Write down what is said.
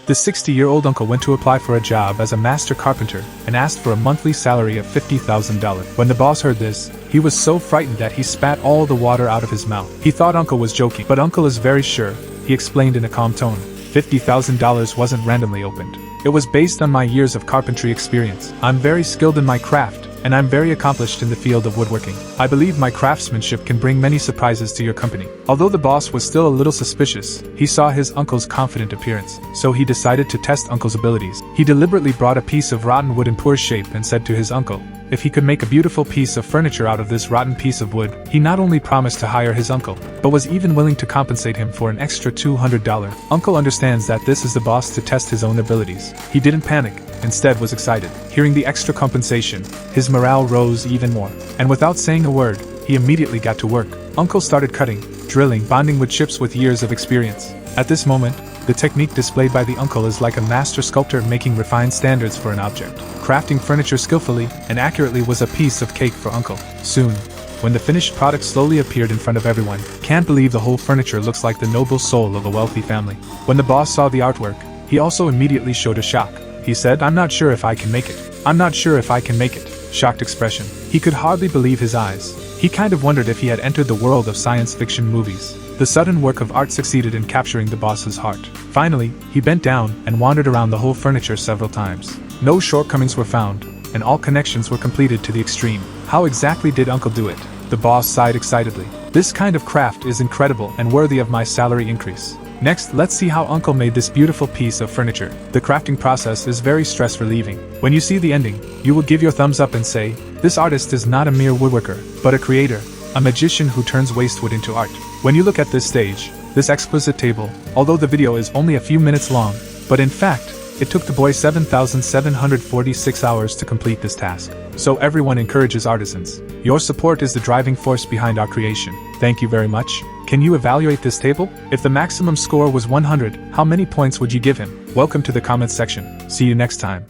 The 60-year-old uncle went to apply for a job as a master carpenter and asked for a monthly salary of $50,000. When the boss heard this, he was so frightened that he spat all the water out of his mouth. He thought uncle was joking, but uncle is very sure. He explained in a calm tone. $50,000 wasn't randomly opened. It was based on my years of carpentry experience. I'm very skilled in my craft, and I'm very accomplished in the field of woodworking. I believe my craftsmanship can bring many surprises to your company. Although the boss was still a little suspicious, he saw his uncle's confident appearance, so he decided to test uncle's abilities. He deliberately brought a piece of rotten wood in poor shape and said to his uncle, if he could make a beautiful piece of furniture out of this rotten piece of wood, he not only promised to hire his uncle, but was even willing to compensate him for an extra $200. Uncle understands that this is the boss to test his own abilities. He didn't panic, instead was excited. Hearing the extra compensation, his morale rose even more. And without saying a word, he immediately got to work. Uncle started cutting, drilling, bonding wood chips with years of experience. At this moment, the technique displayed by the uncle is like a master sculptor making refined standards for an object. Crafting furniture skillfully and accurately was a piece of cake for uncle. Soon, when the finished product slowly appeared in front of everyone, can't believe the whole furniture looks like the noble soul of a wealthy family. When the boss saw the artwork, he also immediately showed a shock. He said, I'm not sure if I can make it. I'm not sure if I can make it. Shocked expression. He could hardly believe his eyes. He kind of wondered if he had entered the world of science fiction movies. The sudden work of art succeeded in capturing the boss's heart. Finally, he bent down and wandered around the whole furniture several times. No shortcomings were found, and all connections were completed to the extreme. How exactly did uncle do it? The boss sighed excitedly. This kind of craft is incredible and worthy of my salary increase. Next, let's see how uncle made this beautiful piece of furniture. The crafting process is very stress-relieving. When you see the ending, you will give your thumbs up and say, this artist is not a mere woodworker, but a creator, a magician who turns waste wood into art. When you look at this stage, this exquisite table, although the video is only a few minutes long, but in fact, it took the boy 7,746 hours to complete this task. So everyone encourages artisans. Your support is the driving force behind our creation. Thank you very much. Can you evaluate this table? If the maximum score was 100, how many points would you give him? Welcome to the comments section. See you next time.